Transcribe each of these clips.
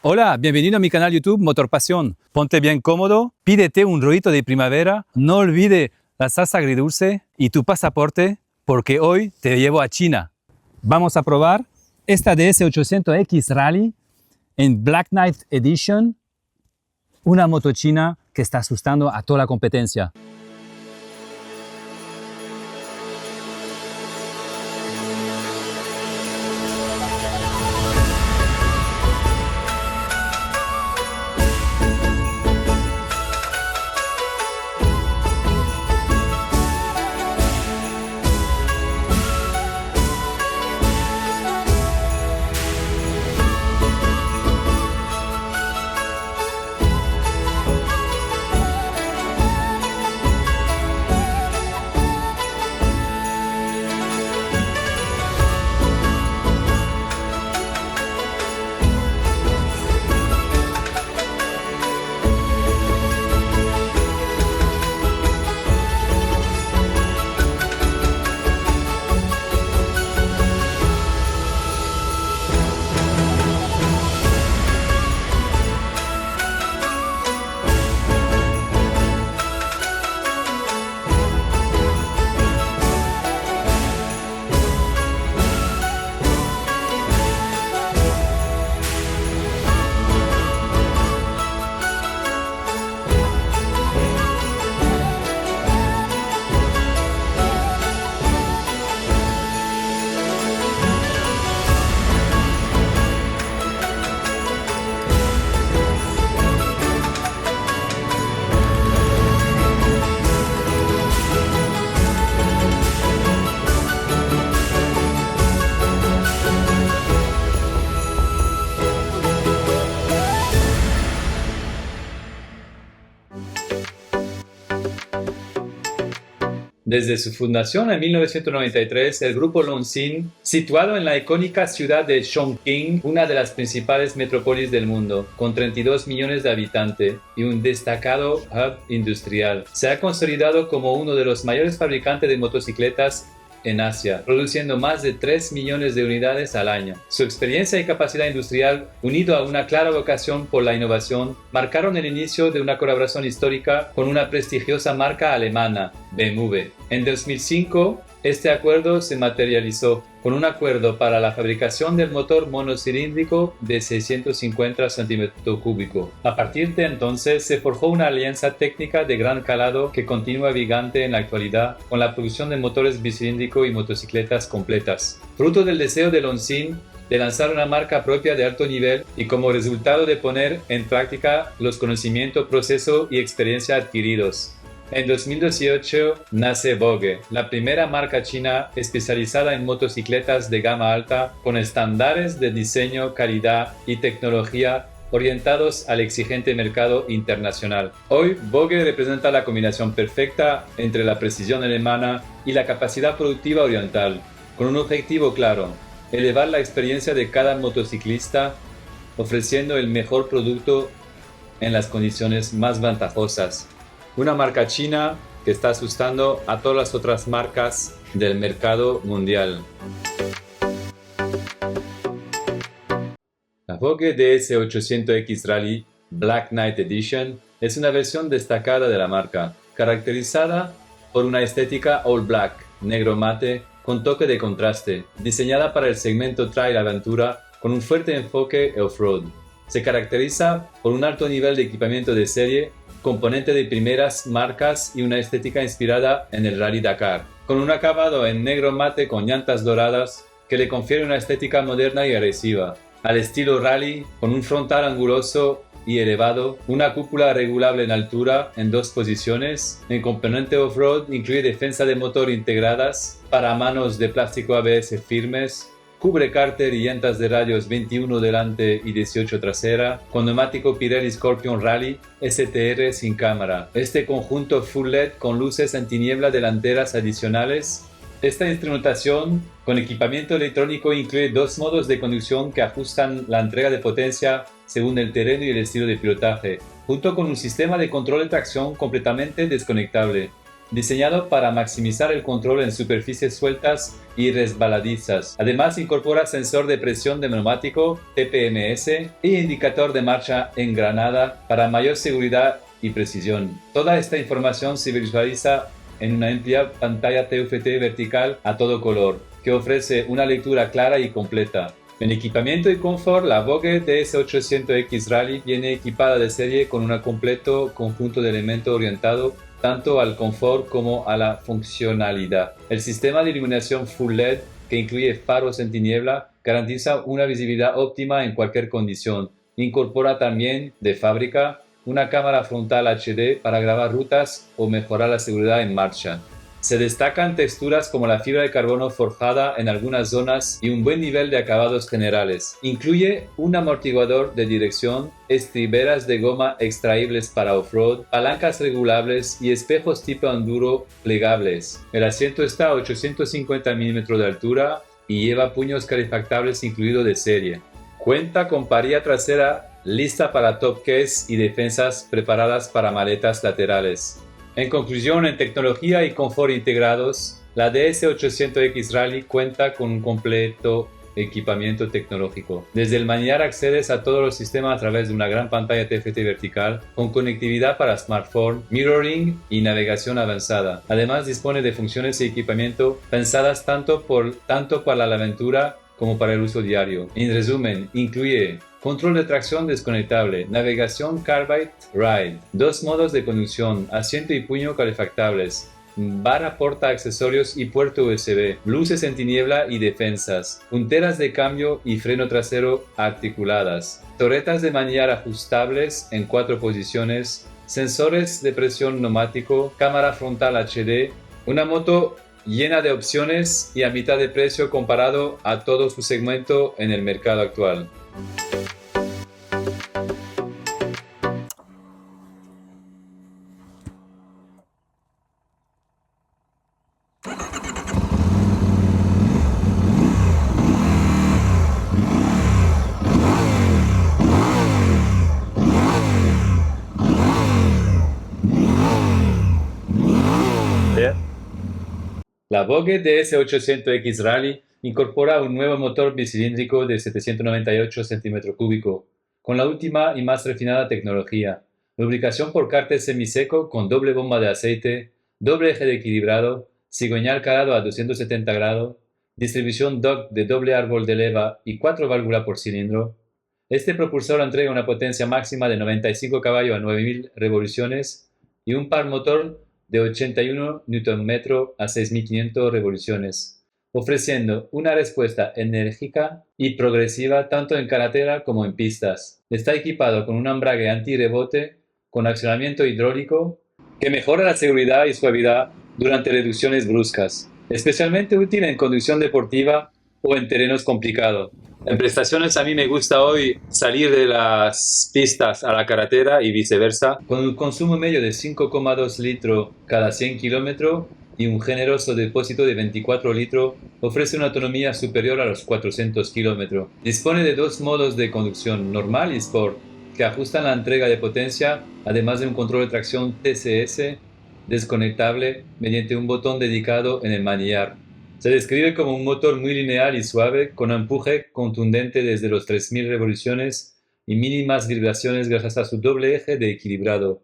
Hola, bienvenido a mi canal YouTube Motor Pasión. Ponte bien cómodo, pídete un rollito de primavera, no olvide la salsa agridulce y tu pasaporte porque hoy te llevo a China. Vamos a probar esta DS800X Rally en Black Knight Edition, una moto china que está asustando a toda la competencia. Desde su fundación en 1993, el grupo Longxin, situado en la icónica ciudad de Chongqing, una de las principales metrópolis del mundo, con 32 millones de habitantes y un destacado hub industrial, se ha consolidado como uno de los mayores fabricantes de motocicletas en Asia, produciendo más de 3 millones de unidades al año. Su experiencia y capacidad industrial, unido a una clara vocación por la innovación, marcaron el inicio de una colaboración histórica con una prestigiosa marca alemana, BMW. En 2005, este acuerdo se materializó con un acuerdo para la fabricación del motor monocilíndrico de 650 cm3. A partir de entonces se forjó una alianza técnica de gran calado que continúa vigente en la actualidad con la producción de motores bicilíndricos y motocicletas completas. Fruto del deseo de Longxin de lanzar una marca propia de alto nivel y como resultado de poner en práctica los conocimientos, procesos y experiencia adquiridos. En 2018 nace Vogue, la primera marca china especializada en motocicletas de gama alta con estándares de diseño, calidad y tecnología orientados al exigente mercado internacional. Hoy, Vogue representa la combinación perfecta entre la precisión alemana y la capacidad productiva oriental, con un objetivo claro: elevar la experiencia de cada motociclista, ofreciendo el mejor producto en las condiciones más ventajosas. Una marca china que está asustando a todas las otras marcas del mercado mundial. La Vogue DS800X Rally Black Knight Edition es una versión destacada de la marca, caracterizada por una estética all black, negro mate, con toque de contraste, diseñada para el segmento trail aventura con un fuerte enfoque off-road. Se caracteriza por un alto nivel de equipamiento de serie, componente de primeras marcas y una estética inspirada en el Rally Dakar, con un acabado en negro mate con llantas doradas que le confiere una estética moderna y agresiva, al estilo rally, con un frontal anguloso y elevado, una cúpula regulable en altura en 2 posiciones. El componente off-road incluye defensa de motor integradas, paramanos de plástico ABS firmes, cubre cárter y llantas de radios 21 delante y 18 trasera, con neumático Pirelli Scorpion Rally STR sin cámara. Este conjunto full LED con luces antiniebla delanteras adicionales. Esta instrumentación con equipamiento electrónico incluye 2 modos de conducción que ajustan la entrega de potencia según el terreno y el estilo de pilotaje, junto con un sistema de control de tracción completamente desconectable. diseñado para maximizar el control en superficies sueltas y resbaladizas. Además, incorpora sensor de presión de neumático, TPMS, e indicador de marcha engranada para mayor seguridad y precisión. Toda esta información se visualiza en una amplia pantalla TFT vertical a todo color, que ofrece una lectura clara y completa. En equipamiento y confort, la Vogue DS800X Rally viene equipada de serie con un completo conjunto de elementos orientado tanto al confort como a la funcionalidad. El sistema de iluminación Full LED, que incluye faros en tiniebla, garantiza una visibilidad óptima en cualquier condición. Incorpora también, de fábrica, una cámara frontal HD para grabar rutas o mejorar la seguridad en marcha. Se destacan texturas como la fibra de carbono forjada en algunas zonas y un buen nivel de acabados generales. Incluye un amortiguador de dirección, estriberas de goma extraíbles para off-road, palancas regulables y espejos tipo enduro plegables. El asiento está a 850 mm de altura y lleva puños calefactables incluido de serie. Cuenta con parrilla trasera lista para top case y defensas preparadas para maletas laterales. En conclusión, en tecnología y confort integrados, la DS800X Rally cuenta con un completo equipamiento tecnológico. Desde el manillar accedes a todos los sistemas a través de una gran pantalla TFT vertical con conectividad para smartphone, mirroring y navegación avanzada. Además, dispone de funciones y equipamiento pensadas tanto para la aventura como para el uso diario. En resumen, incluye control de tracción desconectable, navegación Carbide Ride, 2 modos de conducción, asiento y puño calefactables, barra porta accesorios y puerto USB, luces en tiniebla y defensas, punteras de cambio y freno trasero articuladas, torretas de manillar ajustables en 4 posiciones, sensores de presión neumático, cámara frontal HD, una moto llena de opciones y a mitad de precio comparado a todo su segmento en el mercado actual. La Vogue DS800X Rally incorpora un nuevo motor bicilíndrico de 798 cm3, con la última y más refinada tecnología. Lubricación por cárter semiseco con doble bomba de aceite, doble eje de equilibrado, cigüeñal calado a 270 grados, distribución DOC de doble árbol de leva y 4 válvulas por cilindro. Este propulsor entrega una potencia máxima de 95 caballos a 9000 revoluciones y un par motor de 81 Nm a 6500 revoluciones, ofreciendo una respuesta enérgica y progresiva tanto en carretera como en pistas. Está equipado con un embrague anti-rebote con accionamiento hidráulico que mejora la seguridad y suavidad durante reducciones bruscas, especialmente útil en conducción deportiva o en terrenos complicados. En prestaciones a mí me gusta hoy salir de las pistas a la carretera y viceversa, con un consumo medio de 5,2 litros cada 100 kilómetros y un generoso depósito de 24 litros, ofrece una autonomía superior a los 400 kilómetros. Dispone de 2 modos de conducción, normal y Sport, que ajustan la entrega de potencia, además de un control de tracción TCS desconectable mediante un botón dedicado en el manillar. Se describe como un motor muy lineal y suave, con un empuje contundente desde los 3000 revoluciones y mínimas vibraciones gracias a su doble eje de equilibrado.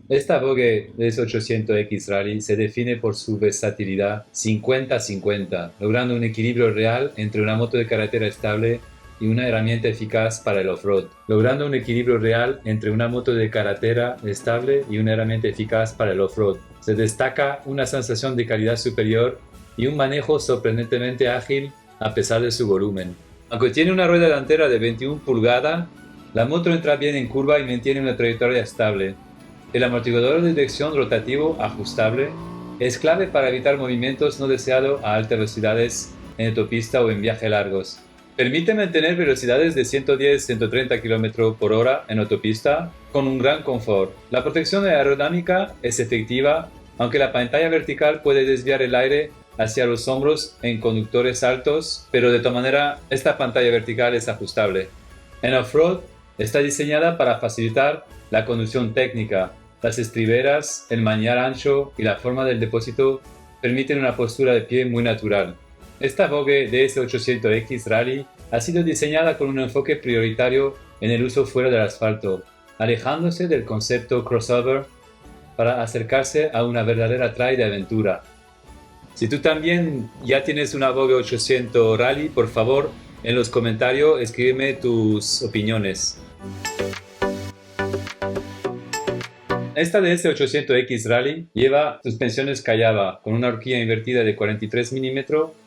Esta Vogue DS800X Rally se define por su versatilidad 50-50, logrando un equilibrio real entre una moto de carretera estable y una herramienta eficaz para el off-road, logrando un equilibrio real entre una moto de carretera estable y una herramienta eficaz para el off-road. Se destaca una sensación de calidad superior y un manejo sorprendentemente ágil a pesar de su volumen. Aunque tiene una rueda delantera de 21 pulgadas, la moto entra bien en curva y mantiene una trayectoria estable. El amortiguador de dirección rotativo ajustable es clave para evitar movimientos no deseados a altas velocidades en autopista o en viajes largos. Permite mantener velocidades de 110-130 km por hora en autopista con un gran confort. La protección aerodinámica es efectiva, aunque la pantalla vertical puede desviar el aire hacia los hombros en conductores altos, pero de todas maneras esta pantalla vertical es ajustable. En off-road, Está diseñada para facilitar la conducción técnica. Las estriberas, el manillar ancho y la forma del depósito permiten una postura de pie muy natural. Esta Vogue DS800X Rally ha sido diseñada con un enfoque prioritario en el uso fuera del asfalto, alejándose del concepto crossover para acercarse a una verdadera trail de aventura. Si tú también ya tienes una Vogue 800 Rally, por favor, en los comentarios escríbeme tus opiniones. Esta DS800X Rally lleva suspensiones Kayaba con una horquilla invertida de 43 mm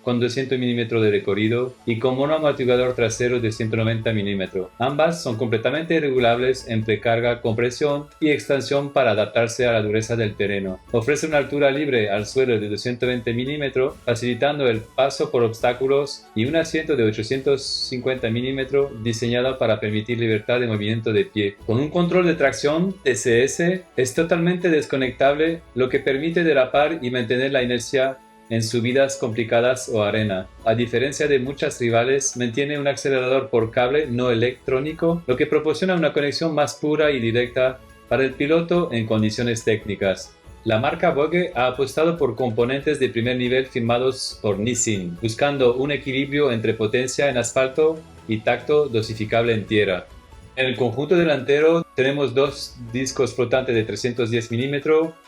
con 200 mm de recorrido y con monoamortiguador trasero de 190 mm. Ambas son completamente regulables en precarga, compresión y extensión para adaptarse a la dureza del terreno. Ofrece una altura libre al suelo de 220 mm, facilitando el paso por obstáculos, y un asiento de 850 mm diseñado para permitir libertad de movimiento de pie. Con un control de tracción TCS es totalmente desconectable, lo que permite derrapar y mantener la inercia en subidas complicadas o arena. A diferencia de muchas rivales, mantiene un acelerador por cable no electrónico, lo que proporciona una conexión más pura y directa para el piloto en condiciones técnicas. La marca Vogue ha apostado por componentes de primer nivel firmados por Nissin, buscando un equilibrio entre potencia en asfalto y tacto dosificable en tierra. En el conjunto delantero tenemos dos discos flotantes de 310 mm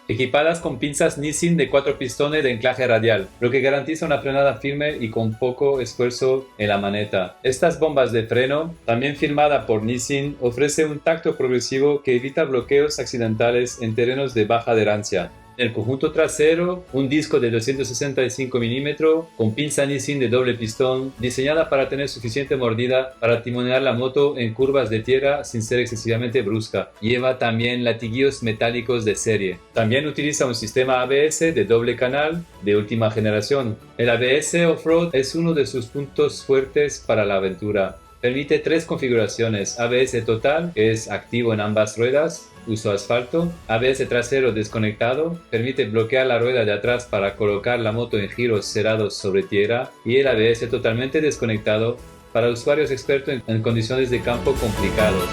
equipadas con pinzas Nissin de 4 pistones de anclaje radial, lo que garantiza una frenada firme y con poco esfuerzo en la maneta. Estas bombas de freno, también firmada por Nissin, ofrece un tacto progresivo que evita bloqueos accidentales en terrenos de baja adherencia. En el conjunto trasero, un disco de 265 mm con pinza Nissin de doble pistón, diseñada para tener suficiente mordida para timonear la moto en curvas de tierra sin ser excesivamente brusca. Lleva también latiguillos metálicos de serie. También utiliza un sistema ABS de doble canal de última generación. El ABS Off-Road es uno de sus puntos fuertes para la aventura. Permite 3 configuraciones: ABS total, que es activo en ambas ruedas, uso asfalto; ABS trasero desconectado, permite bloquear la rueda de atrás para colocar la moto en giros cerrados sobre tierra; y el ABS totalmente desconectado para usuarios expertos en condiciones de campo complicados.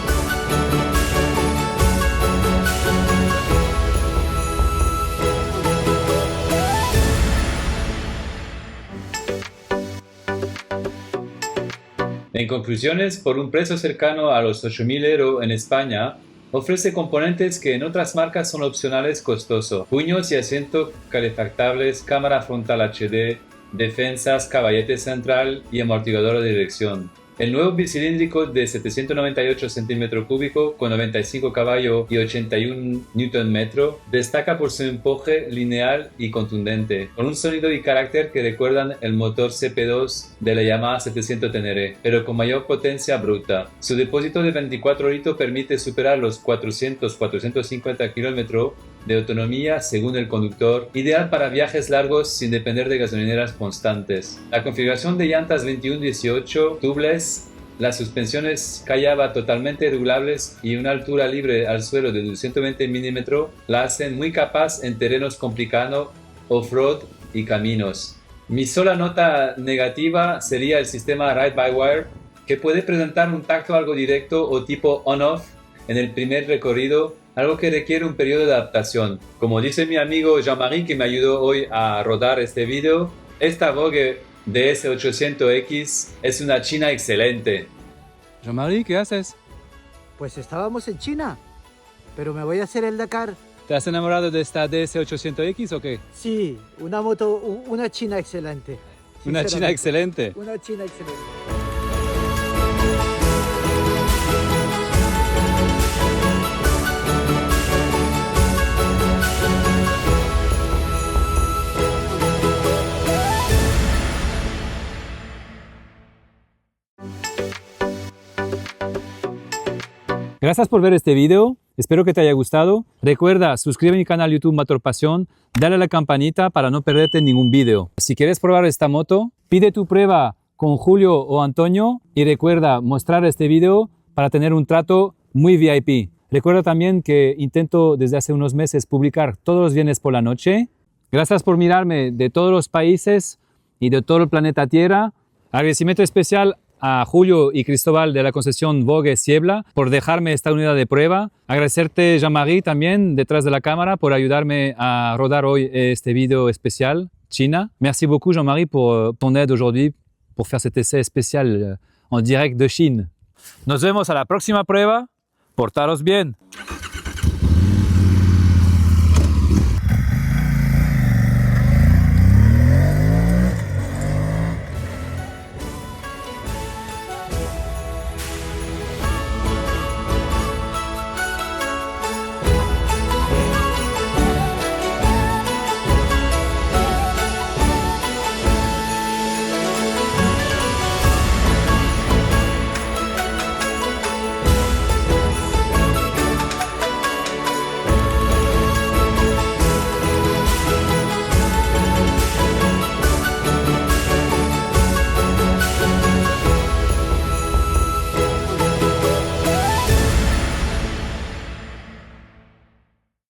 En conclusiones, por un precio cercano a los 8.000 € en España, ofrece componentes que en otras marcas son opcionales costosos: puños y asiento calefactables, cámara frontal HD, defensas, caballete central y amortiguador de dirección. El nuevo bicilíndrico de 798 cm3 con 95 caballos y 81 Nm destaca por su empuje lineal y contundente, con un sonido y carácter que recuerdan el motor CP2 de la Yamaha 700 Tenere, pero con mayor potencia bruta. Su depósito de 24 litros permite superar los 400-450 km de autonomía según el conductor, ideal para viajes largos sin depender de gasolineras constantes. La configuración de llantas 21-18 tubeless, las suspensiones Kayaba totalmente regulables y una altura libre al suelo de 220 mm la hacen muy capaz en terrenos complicados, off-road y caminos. Mi sola nota negativa sería el sistema Ride-by-Wire, que puede presentar un tacto algo directo o tipo on-off en el primer recorrido, algo que requiere un periodo de adaptación. Como dice mi amigo Jean-Marie, que me ayudó hoy a rodar este video, esta Vogue DS800X es una China excelente. Jean-Marie, ¿qué haces? Pues estábamos en China, pero me voy a hacer el Dakar. ¿Te has enamorado de esta DS800X o qué? Sí, una moto, una China excelente. Una China excelente. Una China excelente. Gracias por ver este video, espero que te haya gustado. Recuerda, suscríbete a mi canal YouTube Motor Pasión, dale a la campanita para no perderte ningún video. Si quieres probar esta moto, pide tu prueba con Julio o Antonio y recuerda mostrar este video para tener un trato muy VIP. Recuerda también que intento desde hace unos meses publicar todos los viernes por la noche. Gracias por mirarme de todos los países y de todo el planeta Tierra. Agradecimiento especial a Julio y Cristóbal de la concesión Vogue Siebla por dejarme esta unidad de prueba. Agradecerte, Jean-Marie, también detrás de la cámara por ayudarme a rodar hoy este video especial China. Merci beaucoup, Jean-Marie, pour ton aide aujourd'hui pour faire cet essai spécial en direct de Chine. Nos vemos a la próxima prueba. Portaros bien.